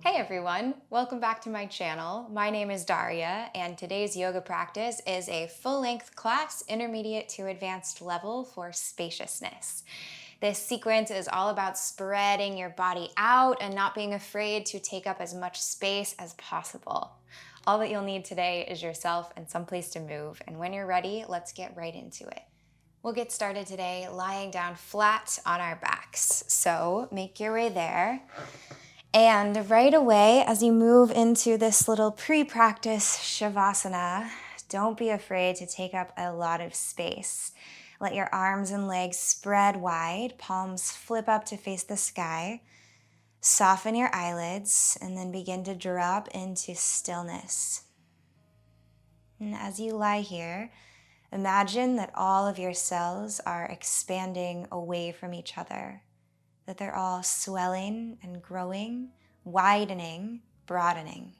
Hey everyone, welcome back to my channel. My name is Daria and today's yoga practice is a full-length class, intermediate to advanced level for spaciousness. This sequence is all about spreading your body out and not being afraid to take up as much space as possible. All that you'll need today is yourself and someplace to move, and when you're ready, let's get right into it. We'll get started today lying down flat on our backs. So make your way there. And right away, as you move into this little pre-practice Shavasana, don't be afraid to take up a lot of space. Let your arms and legs spread wide, palms flip up to face the sky. Soften your eyelids and then begin to drop into stillness. And as you lie here, imagine that all of your cells are expanding away from each other, that they're all swelling and growing, widening, broadening.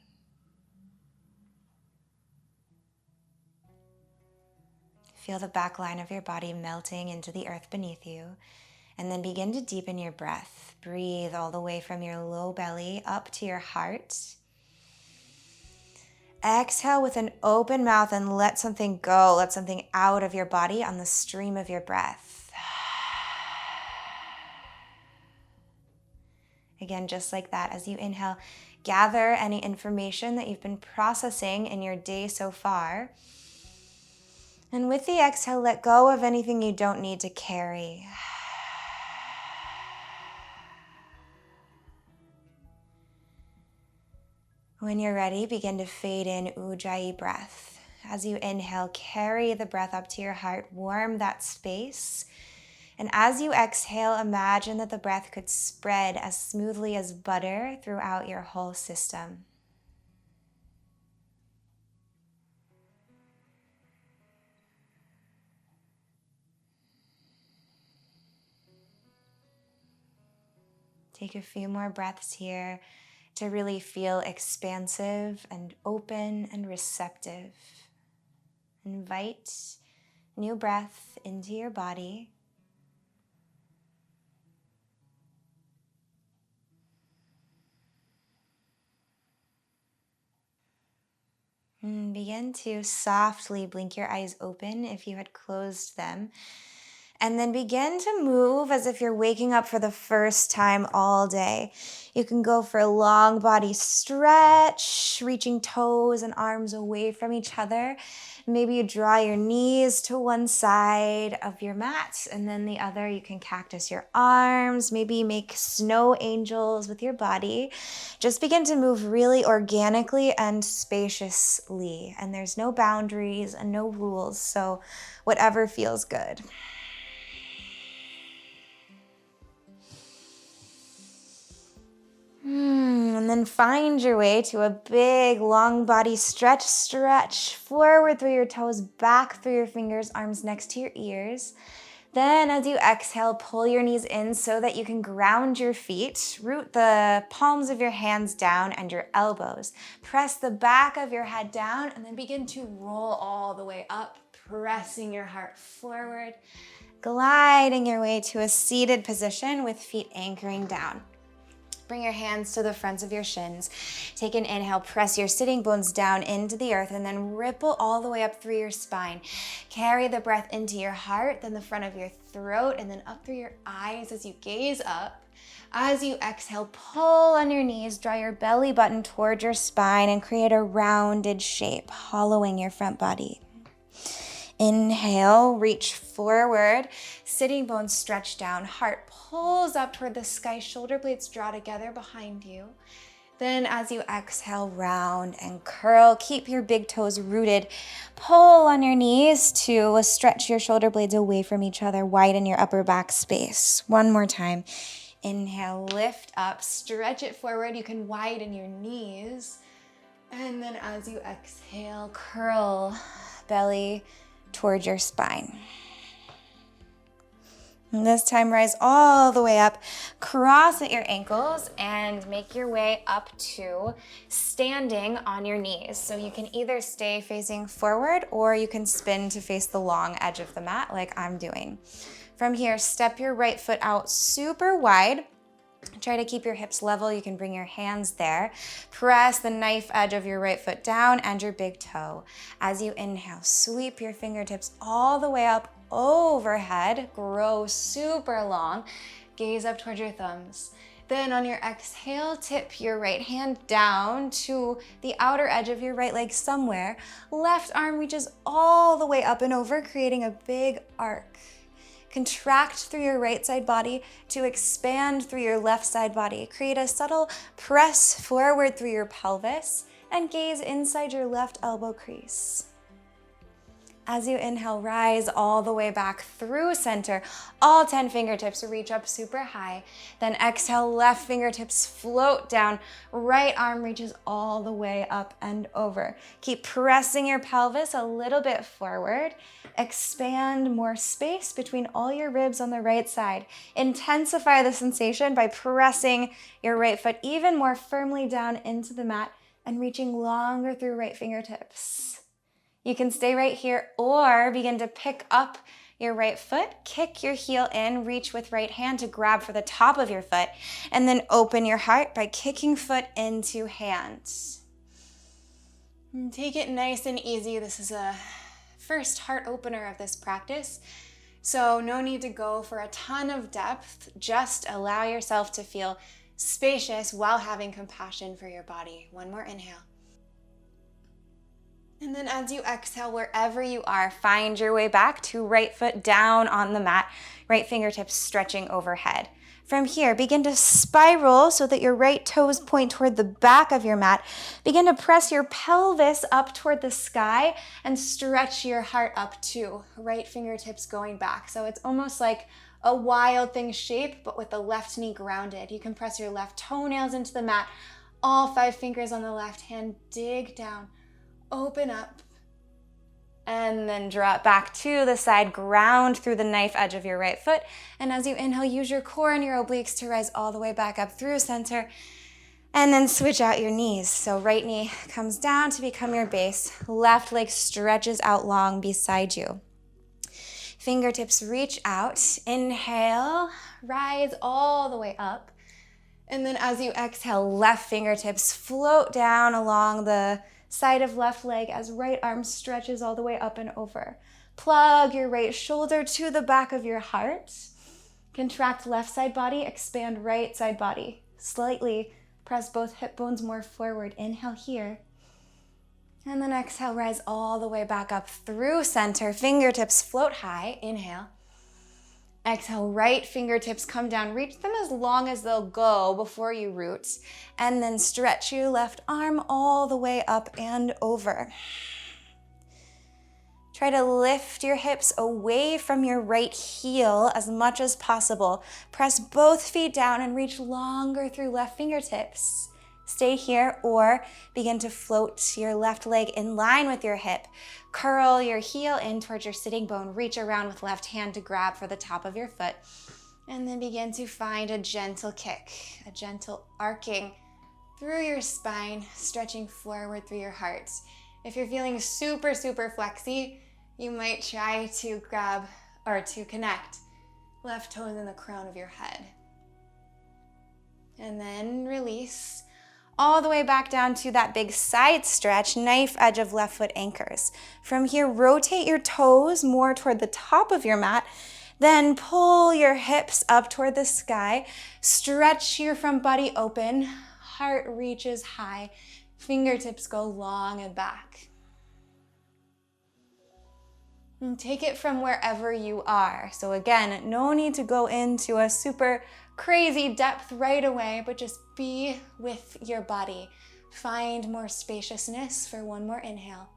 Feel the back line of your body melting into the earth beneath you, and then begin to deepen your breath. Breathe all the way from your low belly up to your heart. Exhale with an open mouth and let something go, let something out of your body on the stream of your breath. Again, just like that, as you inhale, gather any information that you've been processing in your day so far. And with the exhale, let go of anything you don't need to carry. When you're ready, begin to fade in Ujjayi breath. As you inhale, carry the breath up to your heart, warm that space. And as you exhale, imagine that the breath could spread as smoothly as butter throughout your whole system. Take a few more breaths here to really feel expansive and open and receptive. Invite new breath into your body. And begin to softly blink your eyes open if you had closed them. And then begin to move as if you're waking up for the first time all day. You can go for a long body stretch, reaching toes and arms away from each other. Maybe you draw your knees to one side of your mat and then the other. You can cactus your arms, maybe make snow angels with your body. Just begin to move really organically and spaciously. And there's no boundaries and no rules, so whatever feels good. And then find your way to a big long body stretch. Stretch forward through your toes, back through your fingers, arms next to your ears. Then as you exhale, pull your knees in so that you can ground your feet. Root the palms of your hands down and your elbows. Press the back of your head down and then begin to roll all the way up, pressing your heart forward, gliding your way to a seated position with feet anchoring down. Bring your hands to the fronts of your shins. Take an inhale, press your sitting bones down into the earth and then ripple all the way up through your spine. Carry the breath into your heart, then the front of your throat, and then up through your eyes as you gaze up. As you exhale, pull on your knees, draw your belly button toward your spine and create a rounded shape, hollowing your front body. Inhale, reach forward, sitting bones stretch down, heart pulls up toward the sky, shoulder blades draw together behind you. Then as you exhale, round and curl, keep your big toes rooted. Pull on your knees to stretch your shoulder blades away from each other, widen your upper back space. One more time. Inhale, lift up, stretch it forward. You can widen your knees. And then as you exhale, curl belly towards your spine. And this time, rise all the way up, cross at your ankles, and make your way up to standing on your knees. So you can either stay facing forward or you can spin to face the long edge of the mat like I'm doing. From here, step your right foot out super wide. Try to keep your hips level. You can bring your hands there. Press the knife edge of your right foot down and your big toe. As you inhale, sweep your fingertips all the way up overhead. Grow super long. Gaze up towards your thumbs. Then on your exhale, tip your right hand down to the outer edge of your right leg somewhere. Left arm reaches all the way up and over, creating a big arc. Contract through your right side body to expand through your left side body. Create a subtle press forward through your pelvis and gaze inside your left elbow crease. As you inhale, rise all the way back through center. All 10 fingertips reach up super high. Then exhale, left fingertips float down. Right arm reaches all the way up and over. Keep pressing your pelvis a little bit forward. Expand more space between all your ribs on the right side. Intensify the sensation by pressing your right foot even more firmly down into the mat and reaching longer through right fingertips. You can stay right here or begin to pick up your right foot, kick your heel in, reach with right hand to grab for the top of your foot, and then open your heart by kicking foot into hand. And take it nice and easy. This is a first heart opener of this practice, so no need to go for a ton of depth. Just allow yourself to feel spacious while having compassion for your body. One more inhale. And then as you exhale, wherever you are, find your way back to right foot down on the mat, right fingertips stretching overhead. From here, begin to spiral so that your right toes point toward the back of your mat. Begin to press your pelvis up toward the sky and stretch your heart up too. Right fingertips going back. So it's almost like a wild thing shape, but with the left knee grounded. You can press your left toenails into the mat. All 5 fingers on the left hand, dig down. Open up, and then drop back to the side, ground through the knife edge of your right foot. And as you inhale, use your core and your obliques to rise all the way back up through center, and then switch out your knees. So right knee comes down to become your base, left leg stretches out long beside you. Fingertips reach out, inhale, rise all the way up. And then as you exhale, left fingertips float down along the side of left leg as right arm stretches all the way up and over. Plug your right shoulder to the back of your heart. Contract left side body, expand right side body. Slightly press both hip bones more forward. Inhale here. And then exhale, rise all the way back up through center. Fingertips float high. Inhale. Exhale, right fingertips come down. Reach them as long as they'll go before you root. And then stretch your left arm all the way up and over. Try to lift your hips away from your right heel as much as possible. Press both feet down and reach longer through left fingertips. Stay here or begin to float your left leg in line with your hip. Curl your heel in towards your sitting bone. Reach around with left hand to grab for the top of your foot. And then begin to find a gentle kick, a gentle arcing through your spine, stretching forward through your heart. If you're feeling super, super flexy, you might try to grab or to connect left toes in the crown of your head. And then release all the way back down to that big side stretch, knife edge of left foot anchors. From here, rotate your toes more toward the top of your mat, then pull your hips up toward the sky. Stretch your front body open, heart reaches high, fingertips go long and back. And take it from wherever you are. So again, no need to go into a super crazy depth right away, but just be with your body. Find more spaciousness for one more inhale.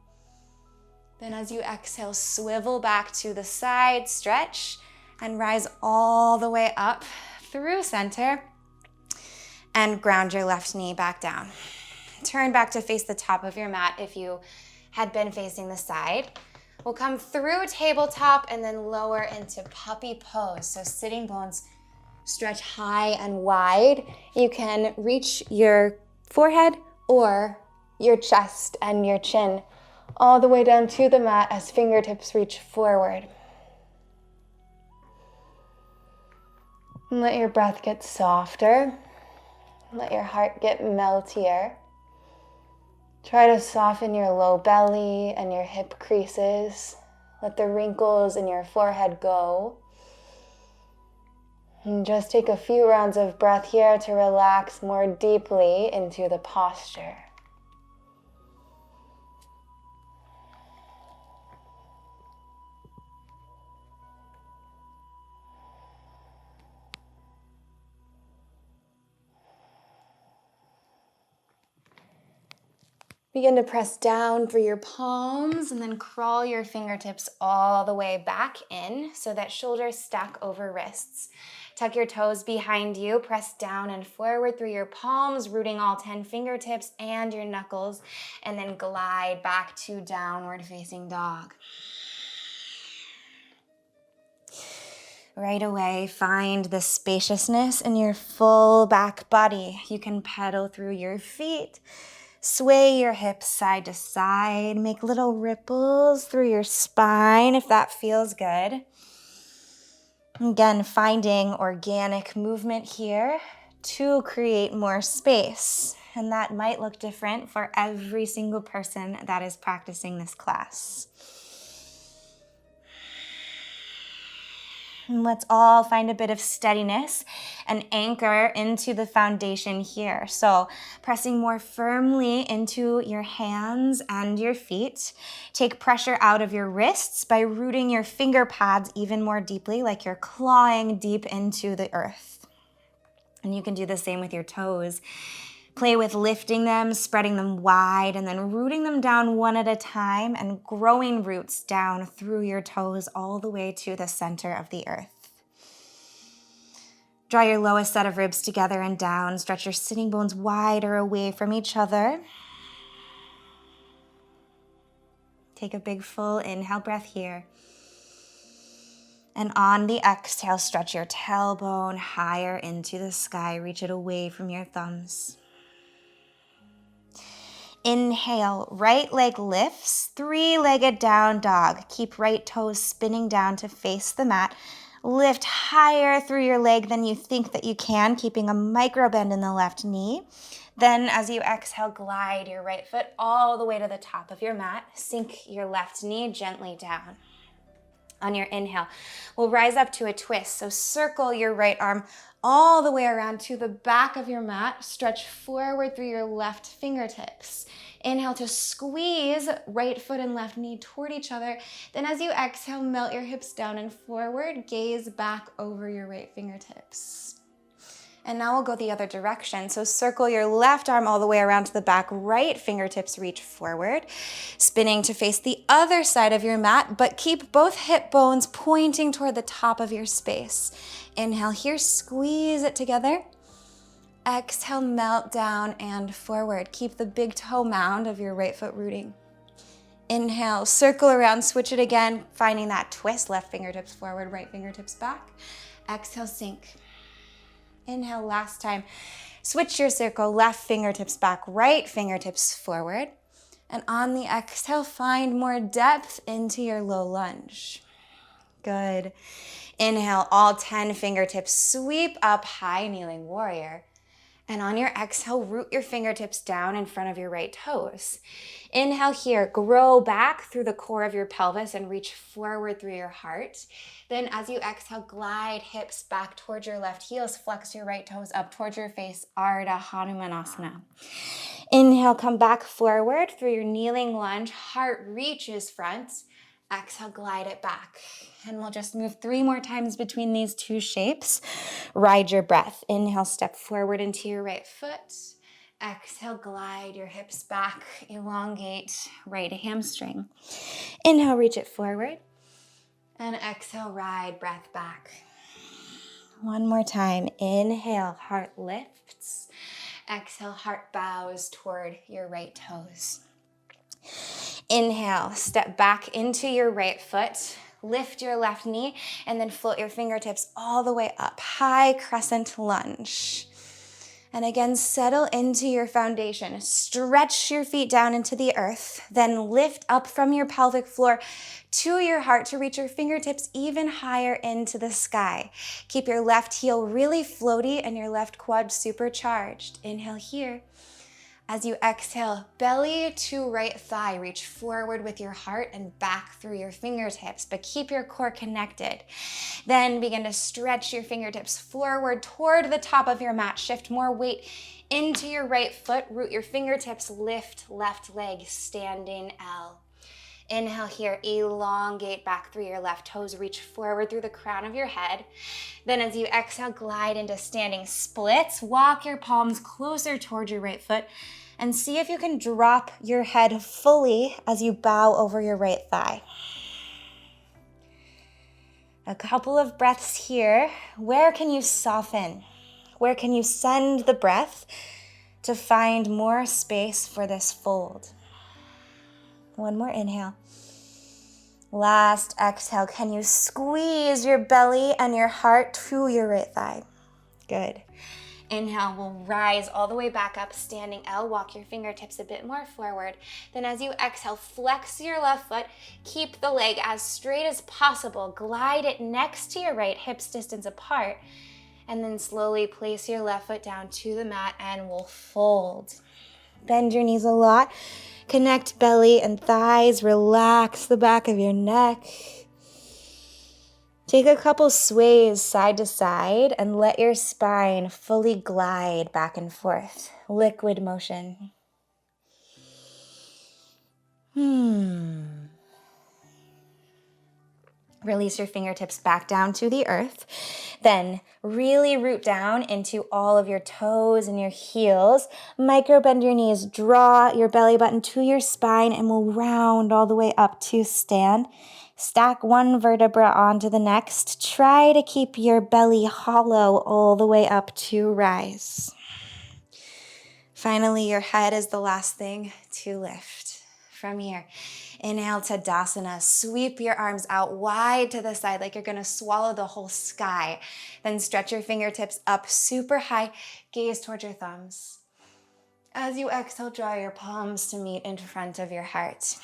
Then as you exhale, swivel back to the side, stretch, and rise all the way up through center, and ground your left knee back down. Turn back to face the top of your mat if you had been facing the side. We'll come through tabletop and then lower into puppy pose. So sitting bones stretch high and wide. You can reach your forehead or your chest and your chin all the way down to the mat as fingertips reach forward. And let your breath get softer. Let your heart get meltier. Try to soften your low belly and your hip creases. Let the wrinkles in your forehead go. And just take a few rounds of breath here to relax more deeply into the posture. Begin to press down through your palms and then crawl your fingertips all the way back in so that shoulders stack over wrists. Tuck your toes behind you, press down and forward through your palms, rooting all 10 fingertips and your knuckles, and then glide back to downward facing dog. Right away, find the spaciousness in your full back body. You can pedal through your feet. Sway your hips side to side. Make little ripples through your spine if that feels good. Again, finding organic movement here to create more space. And that might look different for every single person that is practicing this class. And let's all find a bit of steadiness and anchor into the foundation here. So pressing more firmly into your hands and your feet. Take pressure out of your wrists by rooting your finger pads even more deeply, like you're clawing deep into the earth. And you can do the same with your toes. Play with lifting them, spreading them wide, and then rooting them down one at a time and growing roots down through your toes all the way to the center of the earth. Draw your lowest set of ribs together and down. Stretch your sitting bones wider away from each other. Take a big full inhale breath here. And on the exhale, stretch your tailbone higher into the sky. Reach it away from your thumbs. Inhale, right leg lifts, three-legged down dog. Keep right toes spinning down to face the mat. Lift higher through your leg than you think that you can, keeping a micro bend in the left knee. Then as you exhale, glide your right foot all the way to the top of your mat. Sink your left knee gently down. On your inhale, we'll rise up to a twist. So circle your right arm all the way around to the back of your mat. Stretch forward through your left fingertips. Inhale to squeeze right foot and left knee toward each other. Then as you exhale, melt your hips down and forward. Gaze back over your right fingertips. And now we'll go the other direction. So circle your left arm all the way around to the back, right fingertips reach forward, spinning to face the other side of your mat, but keep both hip bones pointing toward the top of your space. Inhale here, squeeze it together. Exhale, melt down and forward. Keep the big toe mound of your right foot rooting. Inhale, circle around, switch it again, finding that twist, left fingertips forward, right fingertips back. Exhale, sink. Inhale, last time. Switch your circle, left fingertips back, right fingertips forward. And on the exhale, find more depth into your low lunge. Good. Inhale, all 10 fingertips sweep up, high kneeling warrior. And on your exhale, root your fingertips down in front of your right toes. Inhale here, grow back through the core of your pelvis and reach forward through your heart. Then as you exhale, glide hips back towards your left heels, flex your right toes up towards your face, Ardha Hanumanasana. Inhale, come back forward through your kneeling lunge, heart reaches front. Exhale, glide it back. And we'll just move 3 more times between these two shapes. Ride your breath. Inhale, step forward into your right foot. Exhale, glide your hips back, elongate right hamstring. Inhale, reach it forward. And exhale, ride breath back. One more time. Inhale, heart lifts. Exhale, heart bows toward your right toes. Inhale, step back into your right foot. Lift your left knee and then float your fingertips all the way up. High crescent lunge. And again, settle into your foundation. Stretch your feet down into the earth, then lift up from your pelvic floor to your heart to reach your fingertips even higher into the sky. Keep your left heel really floaty and your left quad supercharged. Inhale here. As you exhale, belly to right thigh, reach forward with your heart and back through your fingertips, but keep your core connected. Then begin to stretch your fingertips forward toward the top of your mat. Shift more weight into your right foot, root your fingertips, lift left leg, standing L. Inhale here, elongate back through your left toes, reach forward through the crown of your head. Then as you exhale, glide into standing splits. Walk your palms closer toward your right foot and see if you can drop your head fully as you bow over your right thigh. A couple of breaths here. Where can you soften? Where can you send the breath to find more space for this fold? One more inhale. Last exhale. Can you squeeze your belly and your heart to your right thigh? Good. Inhale, we'll rise all the way back up, standing L. Walk your fingertips a bit more forward. Then as you exhale, flex your left foot. Keep the leg as straight as possible. Glide it next to your right, hips distance apart. And then slowly place your left foot down to the mat and we'll fold. Bend your knees a lot. Connect belly and thighs. Relax the back of your neck. Take a couple sways side to side and let your spine fully glide back and forth. Liquid motion. Release your fingertips back down to the earth. Then really root down into all of your toes and your heels. Micro bend your knees. Draw your belly button to your spine and we'll round all the way up to stand. Stack one vertebra onto the next. Try to keep your belly hollow all the way up to rise. Finally, your head is the last thing to lift. From here, inhale, Tadasana. Sweep your arms out wide to the side like you're going to swallow the whole sky. Then stretch your fingertips up super high. Gaze towards your thumbs. As you exhale, draw your palms to meet in front of your heart.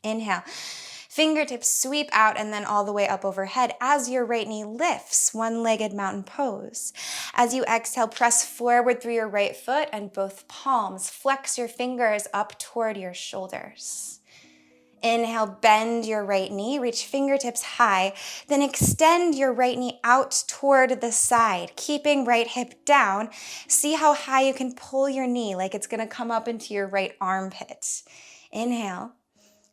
Inhale, fingertips sweep out and then all the way up overhead as your right knee lifts, one-legged mountain pose. As you exhale, press forward through your right foot and both palms. Flex your fingers up toward your shoulders. Inhale, bend your right knee, reach fingertips high, then extend your right knee out toward the side, keeping right hip down. See how high you can pull your knee like it's gonna come up into your right armpit. Inhale.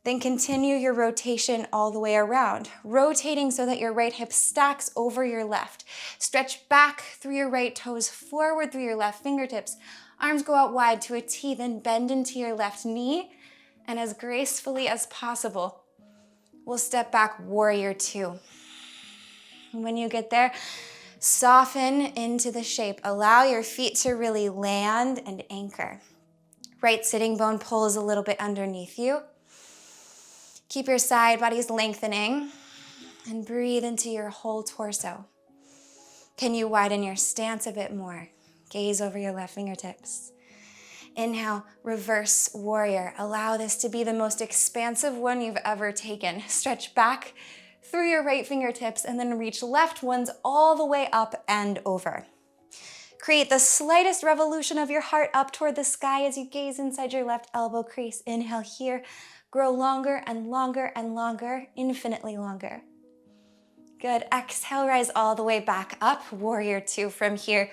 Then continue your rotation all the way around, rotating so that your right hip stacks over your left. Stretch back through your right toes, forward through your left fingertips. Arms go out wide to a T, then bend into your left knee. And as gracefully as possible, we'll step back, warrior two. And when you get there, soften into the shape. Allow your feet to really land and anchor. Right sitting bone pulls a little bit underneath you. Keep your side bodies lengthening and breathe into your whole torso. Can you widen your stance a bit more? Gaze over your left fingertips. Inhale, reverse warrior. Allow this to be the most expansive one you've ever taken. Stretch back through your right fingertips and then reach left ones all the way up and over. Create the slightest revolution of your heart up toward the sky as you gaze inside your left elbow crease. Inhale here. Grow longer and longer and longer, infinitely longer. Good. Exhale, rise all the way back up. Warrior two. From here,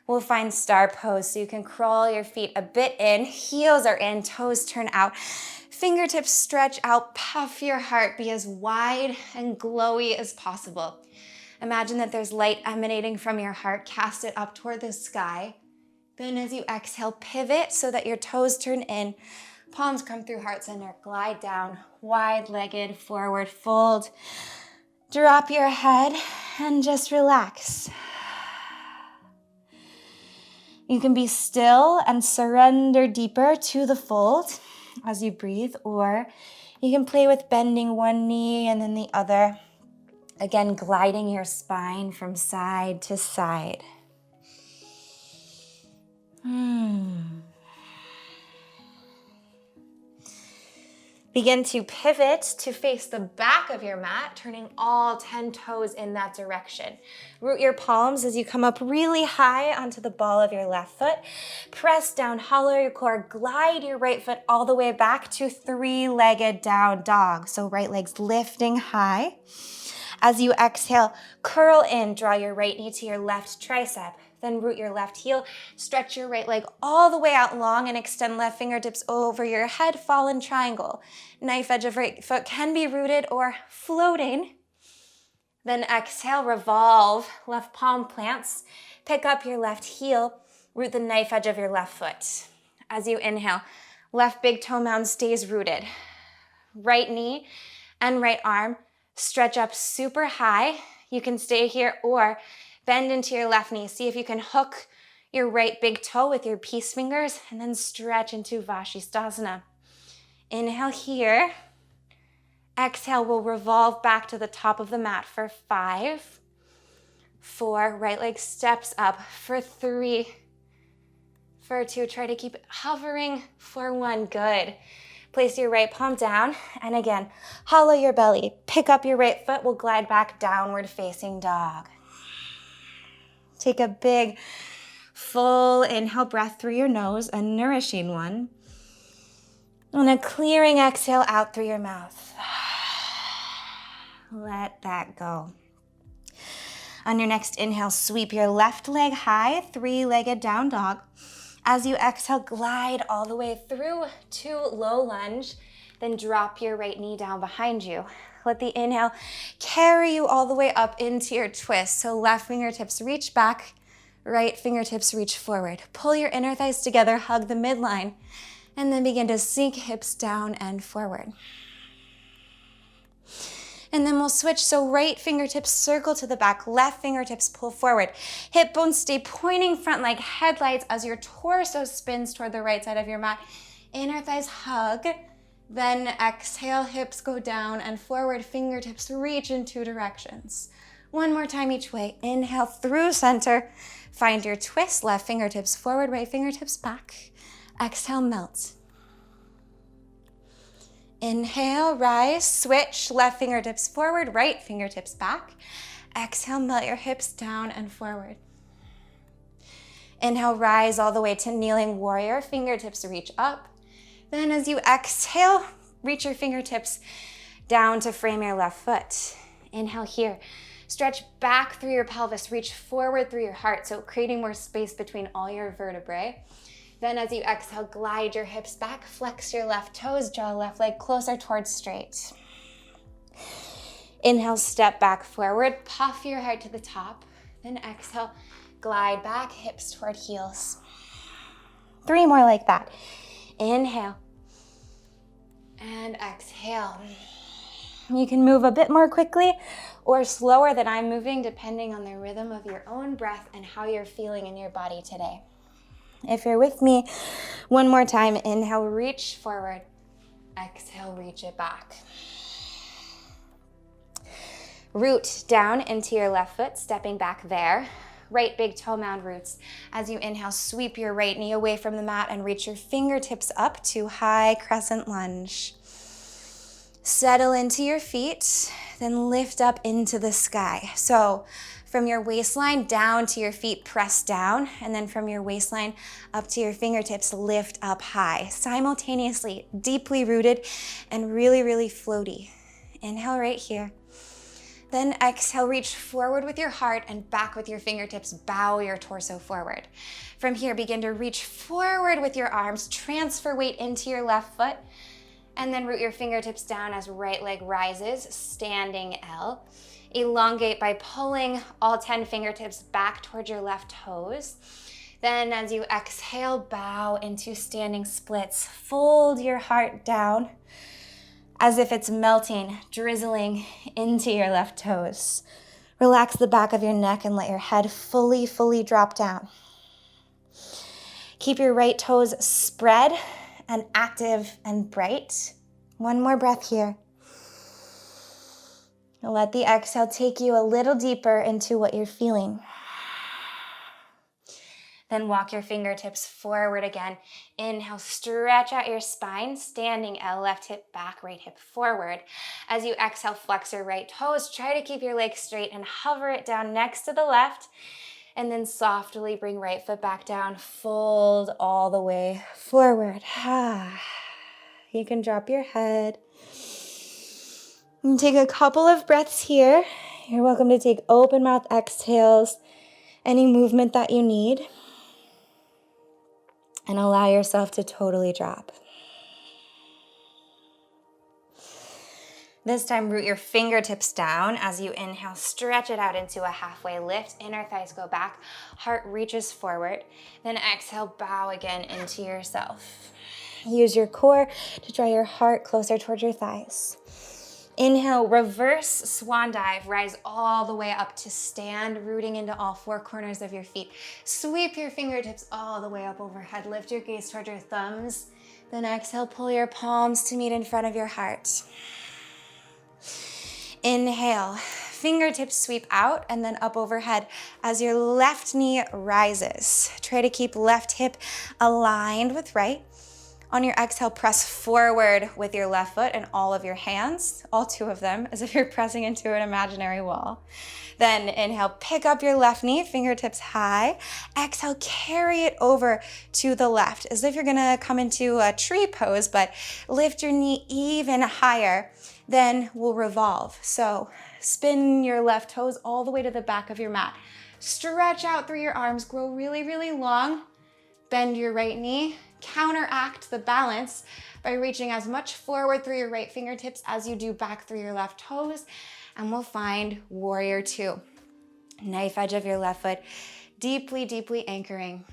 we'll find star pose. So you can crawl your feet a bit in. Heels are in, toes turn out. Fingertips stretch out. Puff your heart. Be as wide and glowy as possible. Imagine that there's light emanating from your heart. Cast it up toward the sky. Then as you exhale, pivot so that your toes turn in. Palms come through heart center, glide down, wide-legged, forward fold. Drop your head and just relax. You can be still and surrender deeper to the fold as you breathe, or you can play with bending one knee and then the other. Again, gliding your spine from side to side. Begin to pivot to face the back of your mat, turning all 10 toes in that direction. Root your palms as you come up really high onto the ball of your left foot. Press down, hollow your core, glide your right foot all the way back to three-legged down dog. So right leg's lifting high. As you exhale, curl in, draw your right knee to your left tricep. Then root your left heel, stretch your right leg all the way out long and extend left fingertips over your head, fall in triangle. Knife edge of right foot can be rooted or floating. Then exhale, revolve, left palm plants. Pick up your left heel, root the knife edge of your left foot. As you inhale, left big toe mound stays rooted. Right knee and right arm stretch up super high. You can stay here or bend into your left knee. See if you can hook your right big toe with your peace fingers and then stretch into Vashisthasana. Inhale here. Exhale, we'll revolve back to the top of the mat for 5, 4, right leg steps up for 3, for 2, try to keep it hovering for 1, good. Place your right palm down, and again, hollow your belly. Pick up your right foot, we'll glide back downward facing dog. Take a big, full inhale breath through your nose, a nourishing one. And a clearing exhale out through your mouth. Let that go. On your next inhale, sweep your left leg high, three-legged down dog. As you exhale, glide all the way through to low lunge, then drop your right knee down behind you. Let the inhale carry you all the way up into your twist. So left fingertips reach back, right fingertips reach forward. Pull your inner thighs together, hug the midline, and then begin to sink hips down and forward. And then we'll switch, so right fingertips circle to the back, left fingertips pull forward. Hip bones stay pointing front like headlights as your torso spins toward the right side of your mat. Inner thighs hug, then exhale, hips go down and forward, fingertips reach in 2 directions. One more time each way. Inhale through center, find your twist, left fingertips forward, right fingertips back. Exhale, melt. Inhale, rise, switch, left fingertips forward, right fingertips back. Exhale, melt your hips down and forward. Inhale, rise all the way to kneeling warrior, fingertips reach up. Then as you exhale, reach your fingertips down to frame your left foot. Inhale here, stretch back through your pelvis, reach forward through your heart, so creating more space between all your vertebrae. Then as you exhale, glide your hips back, flex your left toes, draw left leg closer towards straight. Inhale, step back forward, puff your heart to the top. Then exhale, glide back, hips toward heels. 3 more like that. Inhale and exhale. You can move a bit more quickly or slower than I'm moving, depending on the rhythm of your own breath and how you're feeling in your body today. If you're with me, one more time, inhale, reach forward. Exhale, reach it back. Root down into your left foot, stepping back there. Right big toe mound roots. As you inhale, sweep your right knee away from the mat and reach your fingertips up to high crescent lunge. Settle into your feet, then lift up into the sky. So from your waistline down to your feet, press down, and then from your waistline up to your fingertips, lift up high. Simultaneously, deeply rooted and really, really floaty. Inhale right here. Then exhale, reach forward with your heart and back with your fingertips, bow your torso forward. From here, begin to reach forward with your arms, transfer weight into your left foot, and then root your fingertips down as right leg rises, standing L. Elongate by pulling all 10 fingertips back towards your left toes. Then as you exhale, bow into standing splits. Fold your heart down as if it's melting, drizzling into your left toes. Relax the back of your neck and let your head fully drop down. Keep your right toes spread and active and bright. One more breath here. Let the exhale take you a little deeper into what you're feeling. Then walk your fingertips forward again. Inhale, stretch out your spine, standing L, left hip back, right hip forward. As you exhale, flex your right toes. Try to keep your legs straight and hover it down next to the left. And then softly bring right foot back down. Fold all the way forward. You can drop your head. And take a couple of breaths here. You're welcome to take open mouth exhales, any movement that you need. And allow yourself to totally drop. This time, root your fingertips down. As you inhale, stretch it out into a halfway lift. Inner thighs go back. Heart reaches forward. Then exhale, bow again into yourself. Use your core to draw your heart closer towards your thighs. Inhale, reverse swan dive. Rise all the way up to stand, rooting into all four corners of your feet. Sweep your fingertips all the way up overhead. Lift your gaze towards your thumbs. Then exhale, pull your palms to meet in front of your heart. Inhale, fingertips sweep out and then up overhead as your left knee rises. Try to keep left hip aligned with right. On your exhale, press forward with your left foot and all of your hands, all two of them, as if you're pressing into an imaginary wall. Then inhale, pick up your left knee, fingertips high. Exhale, carry it over to the left, as if you're gonna come into a tree pose, but lift your knee even higher. Then we'll revolve. So spin your left toes all the way to the back of your mat. Stretch out through your arms, grow really, really long. Bend your right knee. Counteract the balance by reaching as much forward through your right fingertips as you do back through your left toes. And we'll find warrior two. Knife edge of your left foot, deeply, deeply anchoring.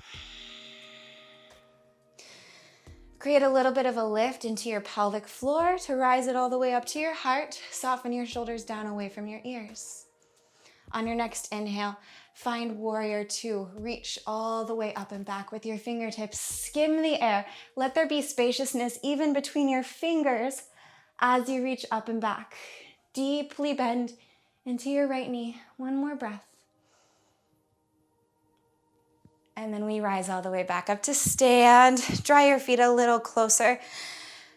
Create a little bit of a lift into your pelvic floor to rise it all the way up to your heart. Soften your shoulders down away from your ears. On your next inhale, find warrior two. Reach all the way up and back with your fingertips. Skim the air. Let there be spaciousness even between your fingers as you reach up and back. Deeply bend into your right knee. One more breath. And then we rise all the way back up to stand. Draw your feet a little closer.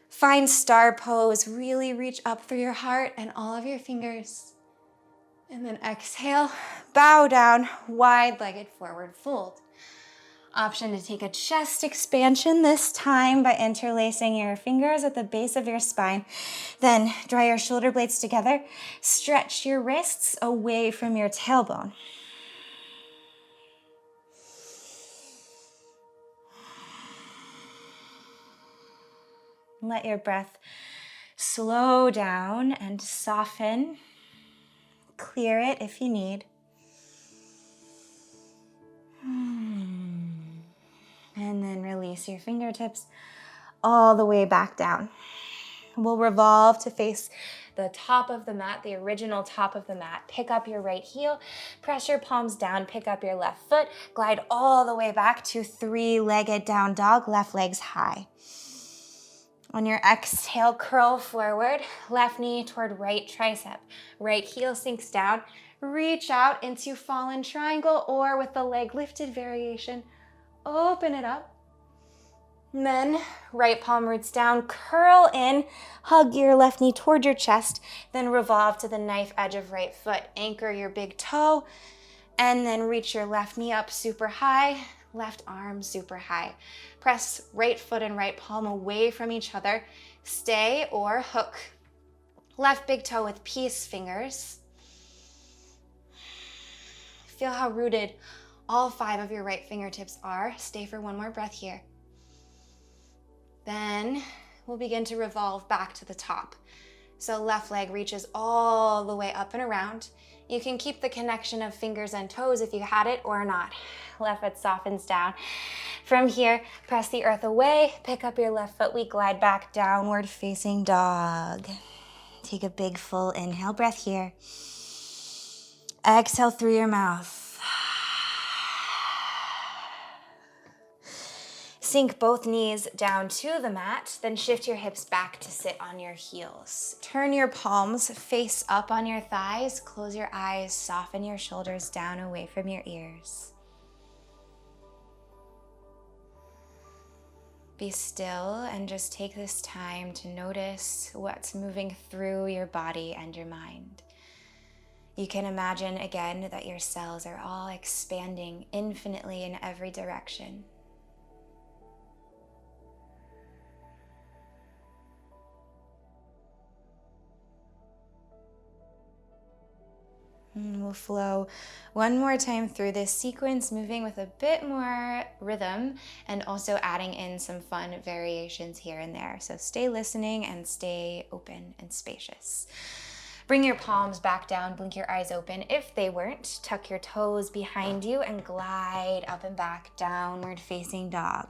Find star pose. Really reach up through your heart and all of your fingers. And then exhale, bow down, wide-legged forward fold. Option to take a chest expansion, this time by interlacing your fingers at the base of your spine. Then draw your shoulder blades together. Stretch your wrists away from your tailbone. Let your breath slow down and soften. Clear it if you need. And then release your fingertips all the way back down. We'll revolve to face the top of the mat, the original top of the mat. Pick up your right heel, press your palms down, pick up your left foot, glide all the way back to three-legged down dog, left legs high. On your exhale, curl forward, left knee toward right tricep. Right heel sinks down. Reach out into fallen triangle or with the leg lifted variation. Open it up. And then right palm roots down, curl in, hug your left knee toward your chest, then revolve to the knife edge of right foot. Anchor your big toe, and then reach your left knee up super high, left arm super high. Press right foot and right palm away from each other. Stay or hook. Left big toe with peace fingers. Feel how rooted all five of your right fingertips are. Stay for one more breath here. Then we'll begin to revolve back to the top. So left leg reaches all the way up and around. You can keep the connection of fingers and toes if you had it or not. Left foot softens down. From here, press the earth away, pick up your left foot, we glide back, downward facing dog. Take a big full inhale breath here. Exhale through your mouth. Sink both knees down to the mat, then shift your hips back to sit on your heels. Turn your palms face up on your thighs, close your eyes, soften your shoulders down away from your ears. Be still and just take this time to notice what's moving through your body and your mind. You can imagine again that your cells are all expanding infinitely in every direction. And we'll flow one more time through this sequence, moving with a bit more rhythm and also adding in some fun variations here and there. So stay listening and stay open and spacious. Bring your palms back down, blink your eyes open. If they weren't, tuck your toes behind you and glide up and back, downward facing dog.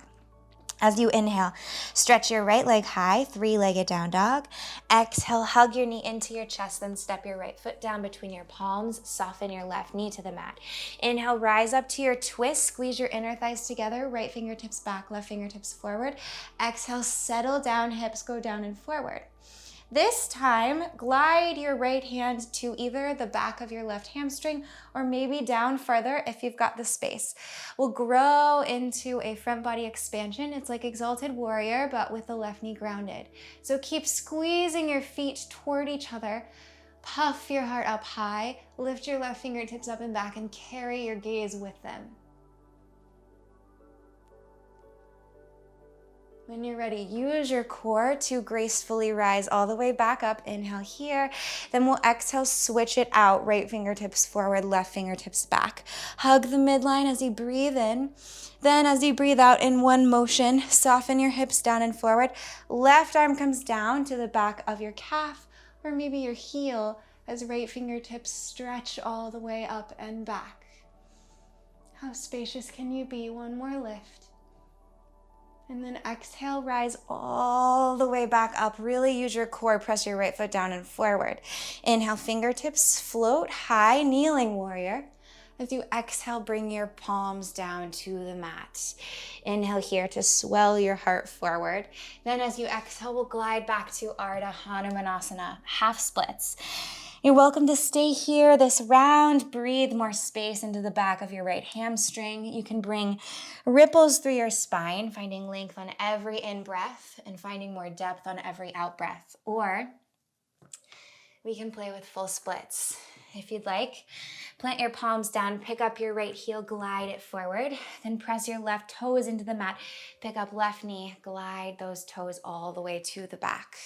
As you inhale, stretch your right leg high, three-legged down dog. Exhale, hug your knee into your chest, then step your right foot down between your palms, soften your left knee to the mat. Inhale, rise up to your twist, squeeze your inner thighs together, right fingertips back, left fingertips forward. Exhale, settle down, hips go down and forward. This time, glide your right hand to either the back of your left hamstring or maybe down further if you've got the space. We'll grow into a front body expansion. It's like Exalted Warrior, but with the left knee grounded. So keep squeezing your feet toward each other. Puff your heart up high. Lift your left fingertips up and back and carry your gaze with them. When you're ready, use your core to gracefully rise all the way back up. Inhale here. Then we'll exhale, switch it out. Right fingertips forward, left fingertips back. Hug the midline as you breathe in. Then as you breathe out in one motion, soften your hips down and forward. Left arm comes down to the back of your calf or maybe your heel as right fingertips stretch all the way up and back. How spacious can you be? One more lift. And then exhale, rise all the way back up. Really use your core, press your right foot down and forward. Inhale, fingertips float high, kneeling warrior. As you exhale, bring your palms down to the mat. Inhale here to swell your heart forward. Then as you exhale, we'll glide back to Ardha Hanumanasana, half splits. You're welcome to stay here this round. Breathe more space into the back of your right hamstring. You can bring ripples through your spine, finding length on every in-breath and finding more depth on every out-breath. Or we can play with full splits. If you'd like, plant your palms down, pick up your right heel, glide it forward, then press your left toes into the mat, pick up left knee, glide those toes all the way to the back.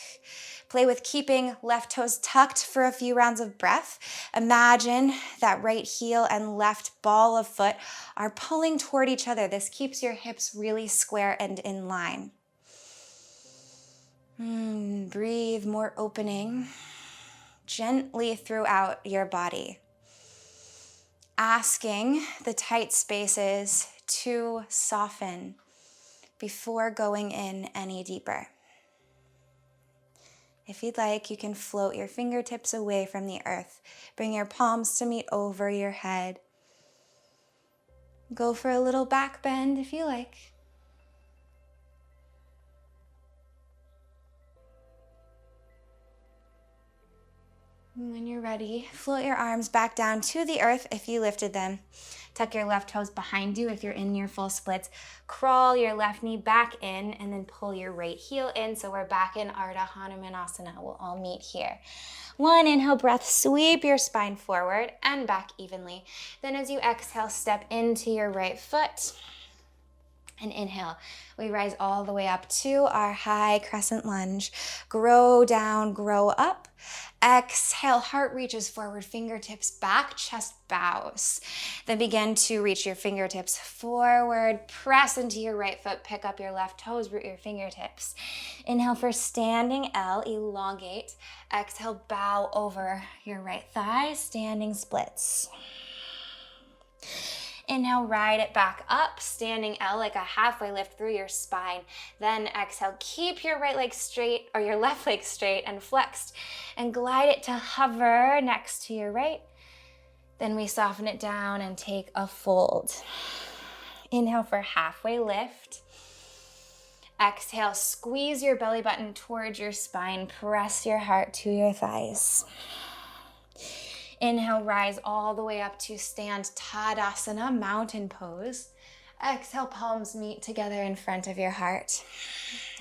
Play with keeping left toes tucked for a few rounds of breath. Imagine that right heel and left ball of foot are pulling toward each other. This keeps your hips really square and in line. Breathe more opening gently throughout your body, asking the tight spaces to soften before going in any deeper. If you'd like, you can float your fingertips away from the earth. Bring your palms to meet over your head. Go for a little back bend if you like. When you're ready, float your arms back down to the earth if you lifted them. Tuck your left toes behind you if you're in your full splits. Crawl your left knee back in and then pull your right heel in. So we're back in Ardha Hanumanasana. We'll all meet here. One inhale breath, sweep your spine forward and back evenly. Then as you exhale, step into your right foot. And inhale, we rise all the way up to our high crescent lunge. Grow down, grow up. Exhale, heart reaches forward, fingertips back, chest bows. Then begin to reach your fingertips forward, press into your right foot, pick up your left toes, root your fingertips. Inhale for standing L, elongate. Exhale, bow over your right thigh, standing splits. Inhale, ride it back up, standing L like a halfway lift through your spine. Then exhale, keep your right leg straight or your left leg straight and flexed and glide it to hover next to your right. Then we soften it down and take a fold. Inhale for halfway lift. Exhale, squeeze your belly button towards your spine, press your heart to your thighs. Inhale, rise all the way up to stand Tadasana, mountain pose. Exhale, palms meet together in front of your heart.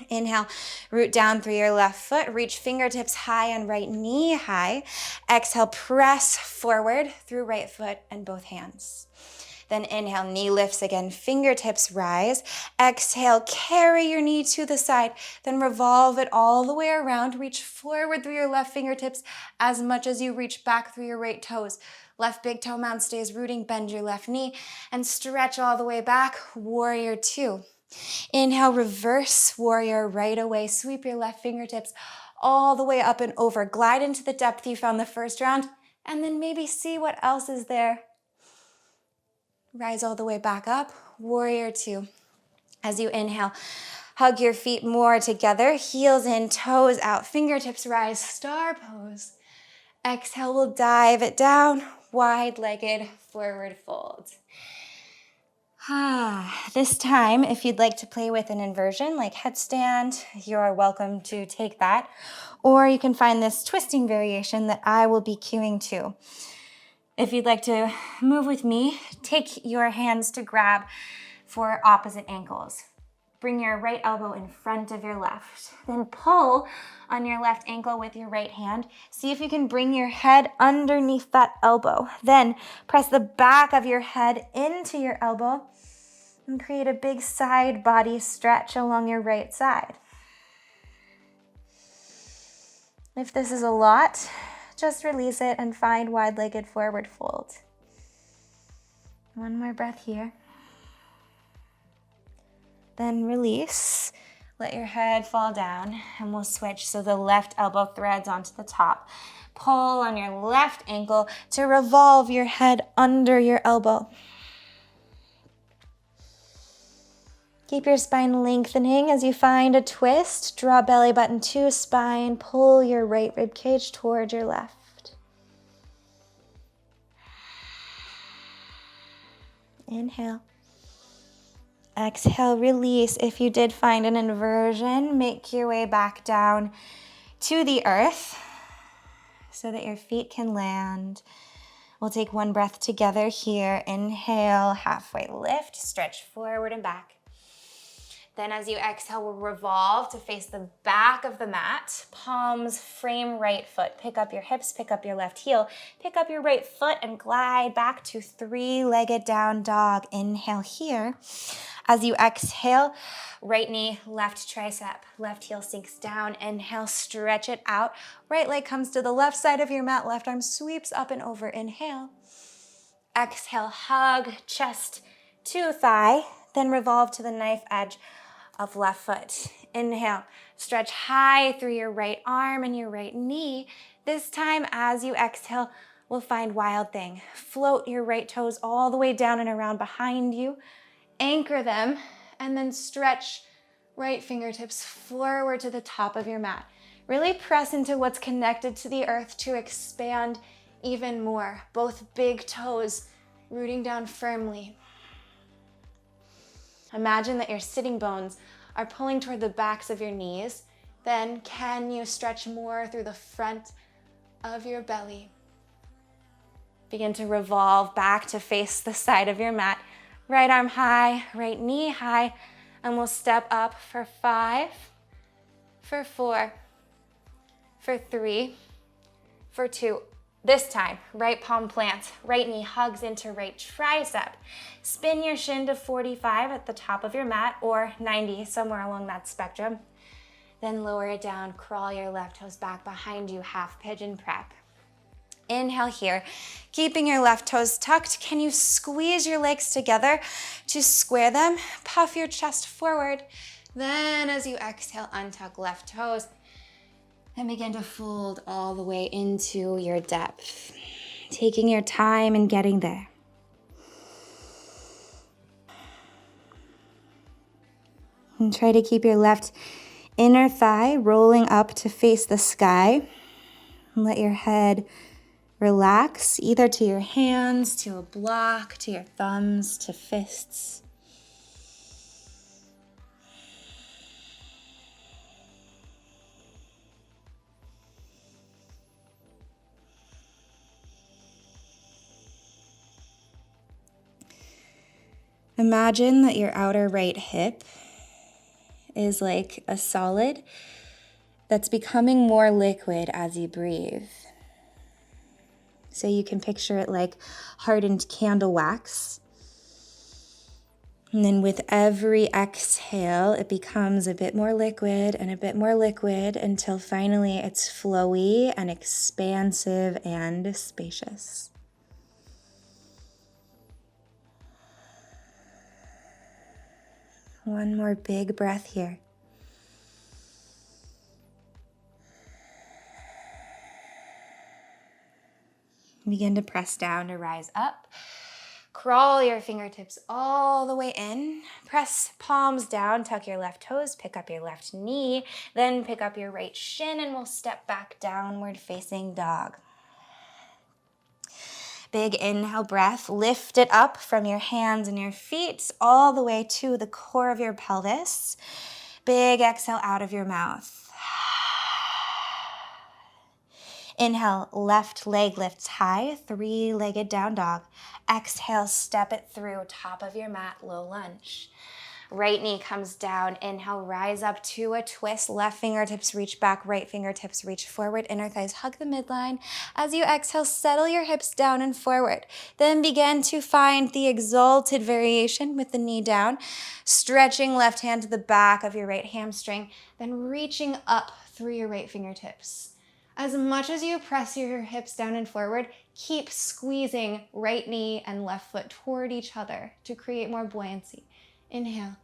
Inhale, root down through your left foot, reach fingertips high on right knee high. Exhale, press forward through right foot and both hands. Then inhale, knee lifts again, fingertips rise. Exhale, carry your knee to the side, then revolve it all the way around. Reach forward through your left fingertips as much as you reach back through your right toes. Left big toe mound stays rooting, bend your left knee, and stretch all the way back, warrior two. Inhale, reverse warrior right away. Sweep your left fingertips all the way up and over. Glide into the depth you found the first round, and then maybe see what else is there. Rise all the way back up, warrior two. As you inhale, hug your feet more together, heels in, toes out, fingertips rise, star pose. Exhale, we'll dive it down, wide-legged forward fold. This time, if you'd like to play with an inversion like headstand, you're welcome to take that. Or you can find this twisting variation that I will be cueing to. If you'd like to move with me, take your hands to grab for opposite ankles. Bring your right elbow in front of your left. Then pull on your left ankle with your right hand. See if you can bring your head underneath that elbow. Then press the back of your head into your elbow and create a big side body stretch along your right side. If this is a lot, just release it and find wide-legged forward fold. One more breath here. Then release. Let your head fall down and we'll switch so the left elbow threads onto the top. Pull on your left ankle to revolve your head under your elbow. Keep your spine lengthening as you find a twist. Draw belly button to spine. Pull your right rib cage toward your left. Inhale. Exhale, release. If you did find an inversion, make your way back down to the earth so that your feet can land. We'll take one breath together here. Inhale, halfway lift, stretch forward and back. Then as you exhale, we'll revolve to face the back of the mat. Palms frame right foot. Pick up your hips, pick up your left heel. Pick up your right foot and glide back to three-legged down dog. Inhale here. As you exhale, right knee, left tricep, left heel sinks down. Inhale, stretch it out. Right leg comes to the left side of your mat. Left arm sweeps up and over. Inhale. Exhale, hug chest to thigh. Then revolve to the knife edge of left foot. Inhale, stretch high through your right arm and your right knee. This time, as you exhale, we'll find wild thing. Float your right toes all the way down and around behind you. Anchor them, and then stretch right fingertips forward to the top of your mat. Really press into what's connected to the earth to expand even more. Both big toes rooting down firmly. Imagine that your sitting bones are pulling toward the backs of your knees. Then can you stretch more through the front of your belly? Begin to revolve back to face the side of your mat. Right arm high, right knee high, and we'll step up for 5, for 4, for 3, for 2. This time, right palm plants, right knee hugs into right tricep. Spin your shin to 45 at the top of your mat or 90, somewhere along that spectrum. Then lower it down, crawl your left toes back behind you, half pigeon prep. Inhale here, keeping your left toes tucked. Can you squeeze your legs together to square them? Puff your chest forward. Then as you exhale, untuck left toes and begin to fold all the way into your depth, taking your time and getting there. And try to keep your left inner thigh rolling up to face the sky. And let your head relax, either to your hands, to a block, to your thumbs, to fists. Imagine that your outer right hip is like a solid that's becoming more liquid as you breathe. So you can picture it like hardened candle wax. And then with every exhale, it becomes a bit more liquid and a bit more liquid until finally it's flowy and expansive and spacious. One more big breath here. Begin to press down to rise up. Crawl your fingertips all the way in. Press palms down, tuck your left toes, pick up your left knee, then pick up your right shin, and we'll step back downward facing dog. Big inhale breath. Lift it up from your hands and your feet all the way to the core of your pelvis. Big exhale out of your mouth. Inhale, left leg lifts high, three-legged down dog. Exhale, step it through, top of your mat, low lunge. Right knee comes down. Inhale, rise up to a twist. Left fingertips reach back, right fingertips reach forward. Inner thighs hug the midline. As you exhale, settle your hips down and forward. Then begin to find the exalted variation with the knee down. Stretching left hand to the back of your right hamstring, then reaching up through your right fingertips. As much as you press your hips down and forward, keep squeezing right knee and left foot toward each other to create more buoyancy. Inhale.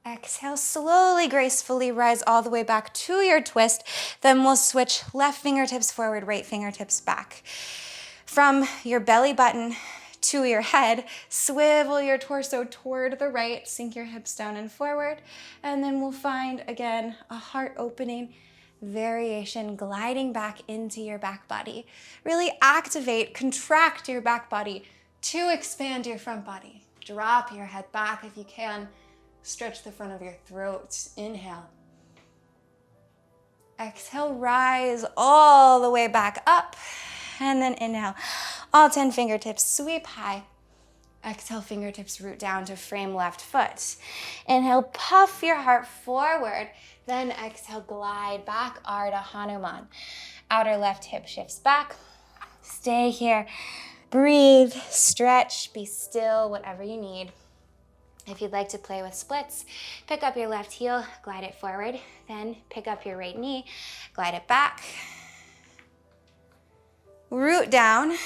Exhale, slowly, gracefully rise all the way back to your twist. Then we'll switch left fingertips forward, right fingertips back. From your belly button to your head, swivel your torso toward the right, sink your hips down and forward, and then we'll find, again, a heart opening variation gliding back into your back body. Really activate, contract your back body to expand your front body. Drop your head back if you can. Stretch the front of your throat. Inhale. Exhale, rise all the way back up. And then inhale. All 10 fingertips sweep high. Exhale, fingertips root down to frame left foot. Inhale, puff your heart forward. Then exhale, glide back, Ardha Hanuman. Outer left hip shifts back. Stay here. Breathe, stretch, be still, whatever you need. If you'd like to play with splits, pick up your left heel, glide it forward. Then pick up your right knee, glide it back. Root down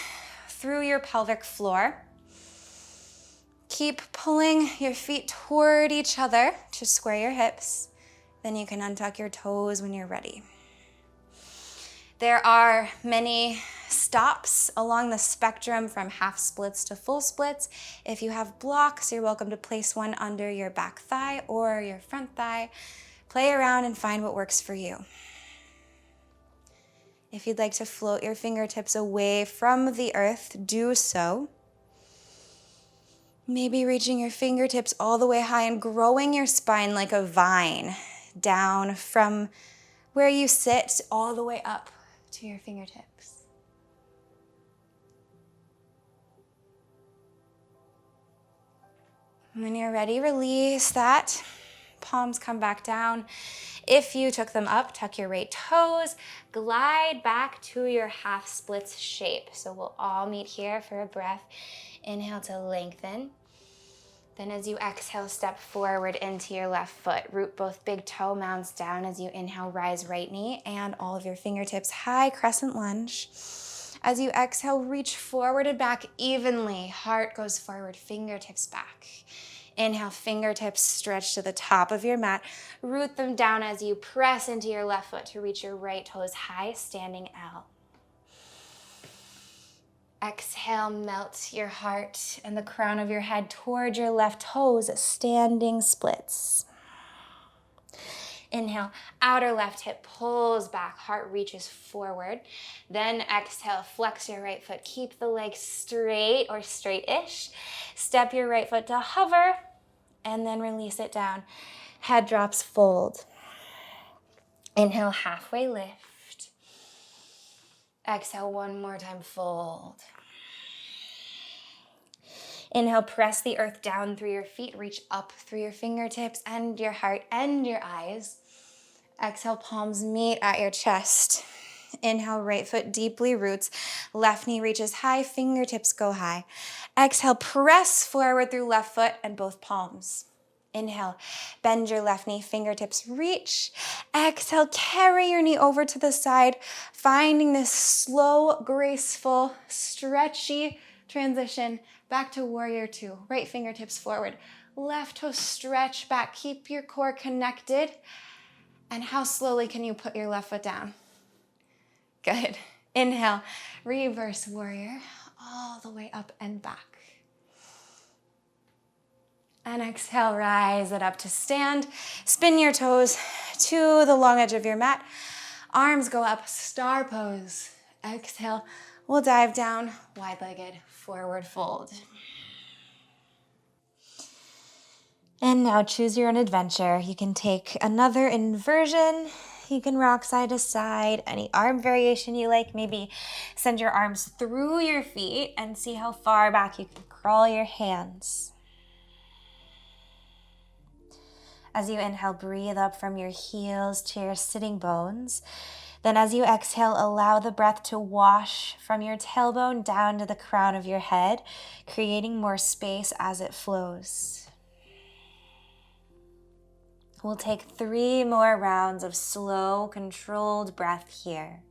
through your pelvic floor. Keep pulling your feet toward each other to square your hips. Then you can untuck your toes when you're ready. There are many stops along the spectrum from half splits to full splits. If you have blocks, you're welcome to place one under your back thigh or your front thigh. Play around and find what works for you. If you'd like to float your fingertips away from the earth, do so. Maybe reaching your fingertips all the way high and growing your spine like a vine down from where you sit all the way up to your fingertips. When you're ready, release that. Palms come back down. If you took them up, tuck your right toes, glide back to your half splits shape. So we'll all meet here for a breath. Inhale to lengthen. Then as you exhale, step forward into your left foot. Root both big toe mounds down as you inhale, rise right knee and all of your fingertips high, crescent lunge. As you exhale, reach forward and back evenly. Heart goes forward, fingertips back. Inhale, fingertips stretch to the top of your mat. Root them down as you press into your left foot to reach your right toes high, standing L. Exhale, melt your heart and the crown of your head toward your left toes, standing splits. Inhale, outer left hip pulls back, heart reaches forward. Then exhale, flex your right foot. Keep the leg straight or straight-ish. Step your right foot to hover and then release it down. Head drops, fold. Inhale, halfway lift. Exhale, one more time, fold. Inhale, press the earth down through your feet, reach up through your fingertips and your heart and your eyes. Exhale, palms meet at your chest. Inhale, right foot deeply roots, left knee reaches high, fingertips go high. Exhale, press forward through left foot and both palms. Inhale, bend your left knee, fingertips reach. Exhale, carry your knee over to the side, finding this slow, graceful, stretchy transition back to warrior two. Right fingertips forward, left toe stretch back. Keep your core connected. And how slowly can you put your left foot down? Good. Inhale, reverse warrior, all the way up and back. And exhale, rise it up to stand. Spin your toes to the long edge of your mat. Arms go up, star pose. Exhale, we'll dive down, wide-legged forward fold. And now choose your own adventure. You can take another inversion. You can rock side to side, any arm variation you like. Maybe send your arms through your feet and see how far back you can crawl your hands. As you inhale, breathe up from your heels to your sitting bones. Then as you exhale, allow the breath to wash from your tailbone down to the crown of your head, creating more space as it flows. We'll take 3 more rounds of slow, controlled breath here.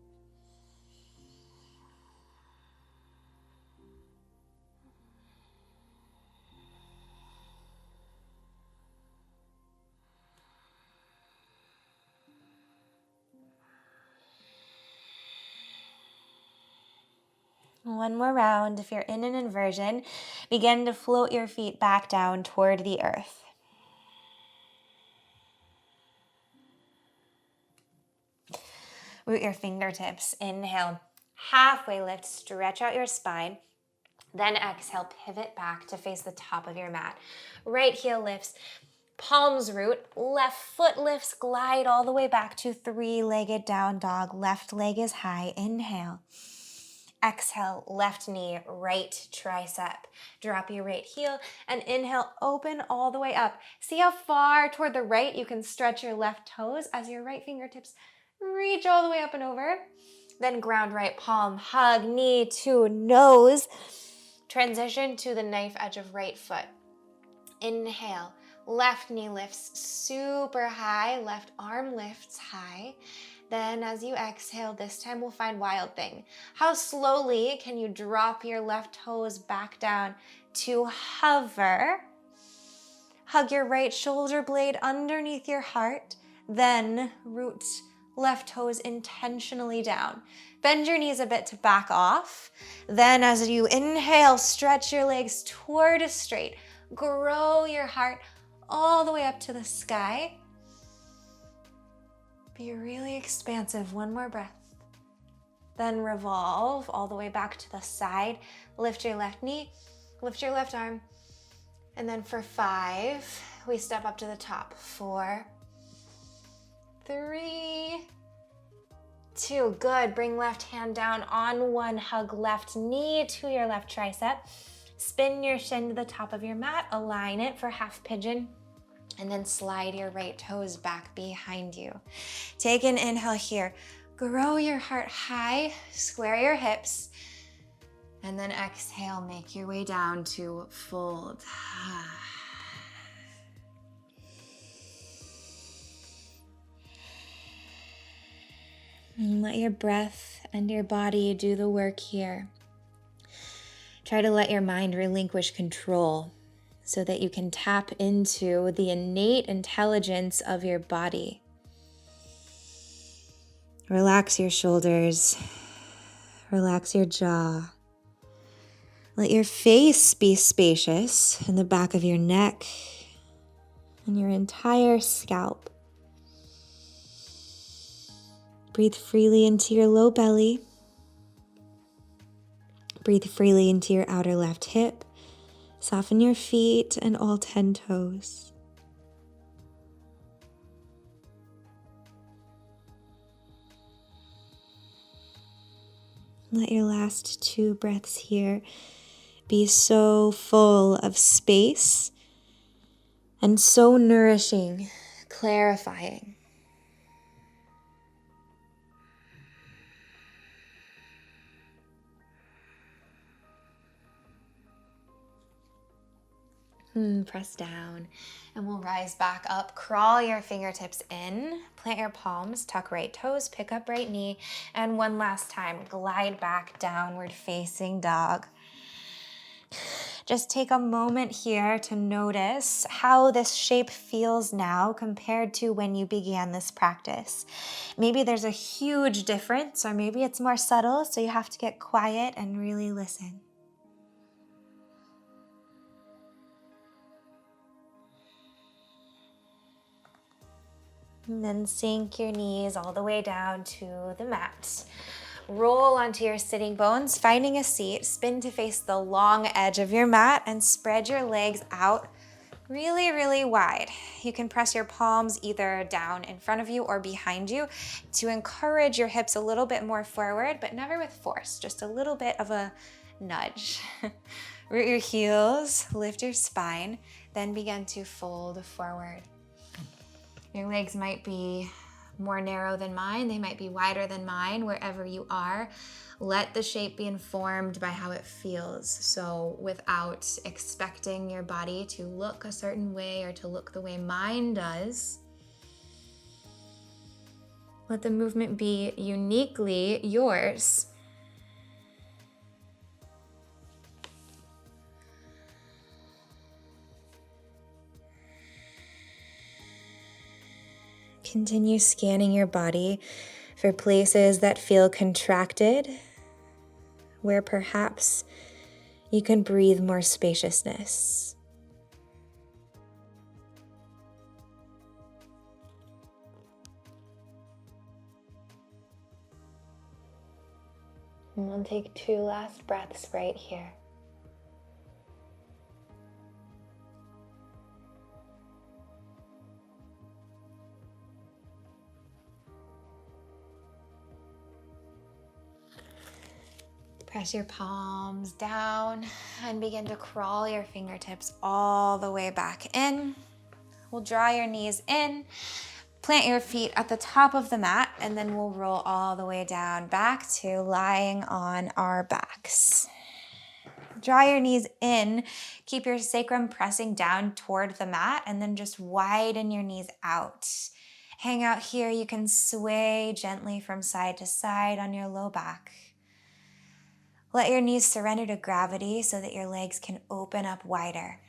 One more round. If you're in an inversion, begin to float your feet back down toward the earth. Root your fingertips. Inhale, halfway lift, stretch out your spine. Then exhale, pivot back to face the top of your mat. Right heel lifts, palms root, left foot lifts, glide all the way back to 3-legged down dog. Left leg is high. Inhale. Exhale, left knee, right tricep. Drop your right heel and inhale, open all the way up. See how far toward the right you can stretch your left toes as your right fingertips reach all the way up and over. Then ground right palm, hug knee to nose. Transition to the knife edge of right foot. Inhale, left knee lifts super high, left arm lifts high. Then as you exhale, this time we'll find wild thing. How slowly can you drop your left toes back down to hover? Hug your right shoulder blade underneath your heart. Then root left toes intentionally down. Bend your knees a bit to back off. Then as you inhale, stretch your legs toward a straight. Grow your heart all the way up to the sky. Be really expansive. One more breath. Then revolve all the way back to the side. Lift your left knee, lift your left arm. And then for 5, we step up to the top. 4, 3, 2. Good. Bring left hand down on one. Hug left knee to your left tricep. Spin your shin to the top of your mat. Align it for half pigeon. And then slide your right toes back behind you. Take an inhale here. Grow your heart high, square your hips. And then exhale, make your way down to fold. And let your breath and your body do the work here. Try to let your mind relinquish control, so that you can tap into the innate intelligence of your body. Relax your shoulders. Relax your jaw. Let your face be spacious in the back of your neck and your entire scalp. Breathe freely into your low belly. Breathe freely into your outer left hip. Soften your feet and all 10 toes. Let your last 2 breaths here be so full of space and so nourishing, clarifying. Press down, and we'll rise back up. Crawl your fingertips in, plant your palms, tuck right toes, pick up right knee, and one last time, glide back, downward facing dog. Just take a moment here to notice how this shape feels now compared to when you began this practice. Maybe there's a huge difference, or maybe it's more subtle, so you have to get quiet and really listen. And then sink your knees all the way down to the mat. Roll onto your sitting bones, finding a seat. Spin to face the long edge of your mat and spread your legs out really, really wide. You can press your palms either down in front of you or behind you to encourage your hips a little bit more forward, but never with force, just a little bit of a nudge. Root your heels, lift your spine, then begin to fold forward. Your legs might be more narrow than mine. They might be wider than mine. Wherever you are, let the shape be informed by how it feels. So without expecting your body to look a certain way or to look the way mine does, let the movement be uniquely yours. Continue scanning your body for places that feel contracted, where perhaps you can breathe more spaciousness. And we'll take 2 last breaths right here. Press your palms down and begin to crawl your fingertips all the way back in. We'll draw your knees in, plant your feet at the top of the mat, and then we'll roll all the way down back to lying on our backs. Draw your knees in, keep your sacrum pressing down toward the mat, and then just widen your knees out. Hang out here. You can sway gently from side to side on your low back. Let your knees surrender to gravity so that your legs can open up wider.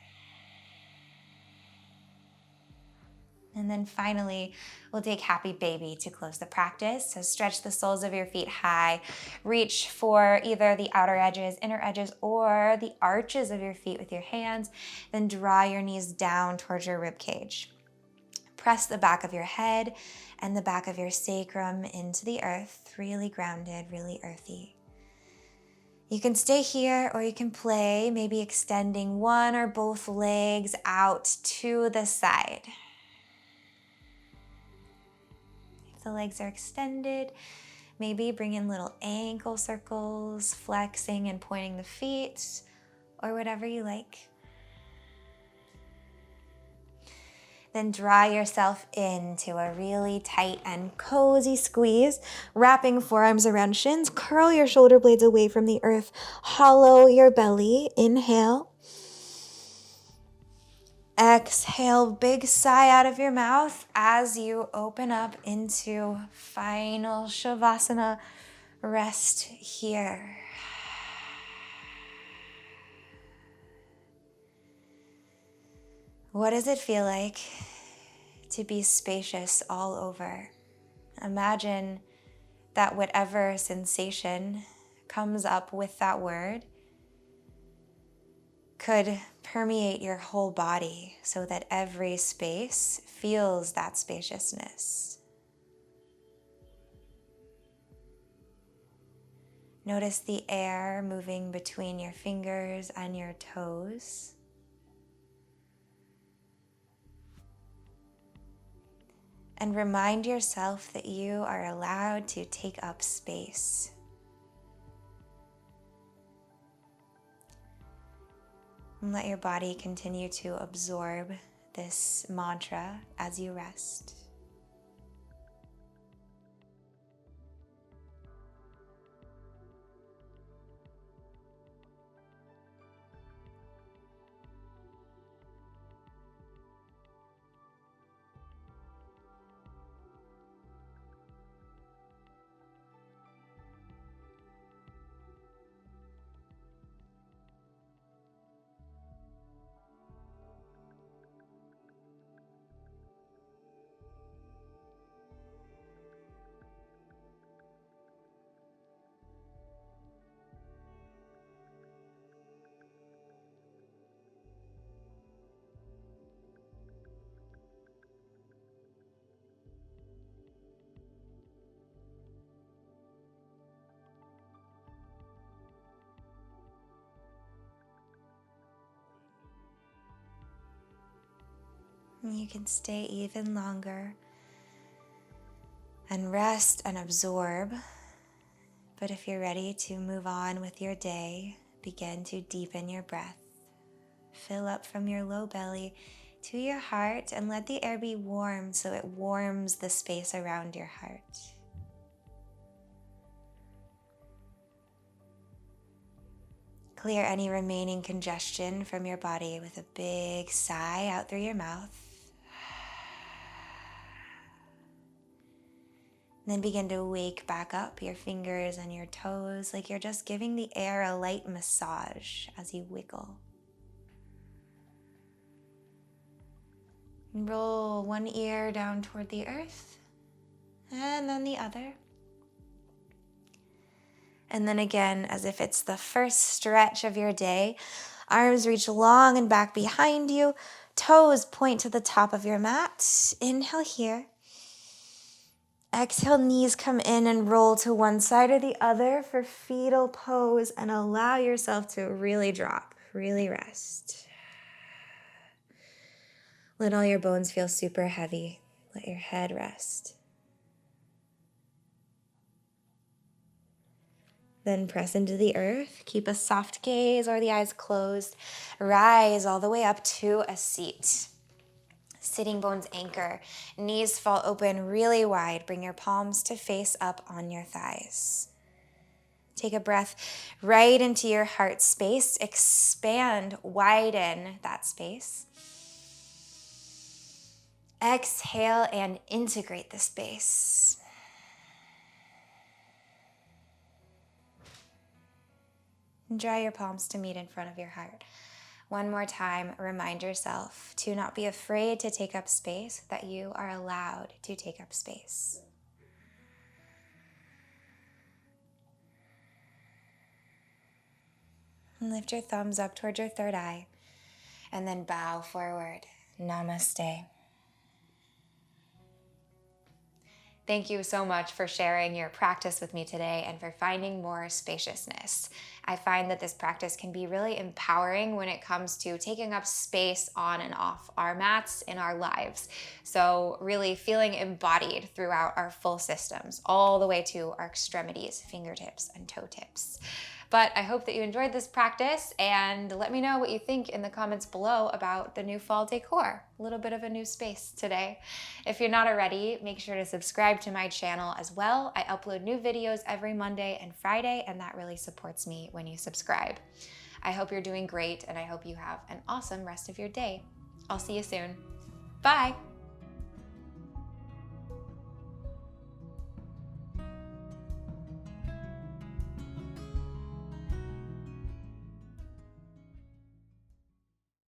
And then finally, we'll take happy baby to close the practice. So stretch the soles of your feet high. Reach for either the outer edges, inner edges, or the arches of your feet with your hands. Then draw your knees down towards your rib cage. Press the back of your head and the back of your sacrum into the earth. Really grounded, really earthy. You can stay here or you can play, maybe extending one or both legs out to the side. If the legs are extended, maybe bring in little ankle circles, flexing and pointing the feet, or whatever you like. Then draw yourself into a really tight and cozy squeeze, wrapping forearms around shins. Curl your shoulder blades away from the earth. Hollow your belly. Inhale. Exhale, big sigh out of your mouth as you open up into final Shavasana. Rest here. What does it feel like to be spacious all over? Imagine that whatever sensation comes up with that word could permeate your whole body so that every space feels that spaciousness. Notice the air moving between your fingers and your toes. And remind yourself that you are allowed to take up space. And let your body continue to absorb this mantra as you rest. And you can stay even longer and rest and absorb. But if you're ready to move on with your day, begin to deepen your breath. Fill up from your low belly to your heart and let the air be warm so it warms the space around your heart. Clear any remaining congestion from your body with a big sigh out through your mouth. Then begin to wake back up your fingers and your toes like you're just giving the air a light massage as you wiggle. Roll one ear down toward the earth and then the other. And then again, as if it's the first stretch of your day, arms reach long and back behind you, toes point to the top of your mat. Inhale here. Exhale, knees come in and roll to one side or the other for fetal pose and allow yourself to really drop, really rest. Let all your bones feel super heavy. Let your head rest. Then press into the earth. Keep a soft gaze or the eyes closed. Rise all the way up to a seat. Sitting bones anchor, knees fall open really wide. Bring your palms to face up on your thighs. Take a breath right into your heart space. Expand, widen that space. Exhale and integrate the space. And draw your palms to meet in front of your heart. One more time, remind yourself to not be afraid to take up space, that you are allowed to take up space. And lift your thumbs up toward your third eye, and then bow forward. Namaste. Thank you so much for sharing your practice with me today and for finding more spaciousness. I find that this practice can be really empowering when it comes to taking up space on and off our mats in our lives. So really feeling embodied throughout our full systems, all the way to our extremities, fingertips and toe tips. But I hope that you enjoyed this practice, and let me know what you think in the comments below about the new fall decor. A little bit of a new space today. If you're not already, make sure to subscribe to my channel as well. I upload new videos every Monday and Friday, and that really supports me when you subscribe. I hope you're doing great, and I hope you have an awesome rest of your day. I'll see you soon. Bye.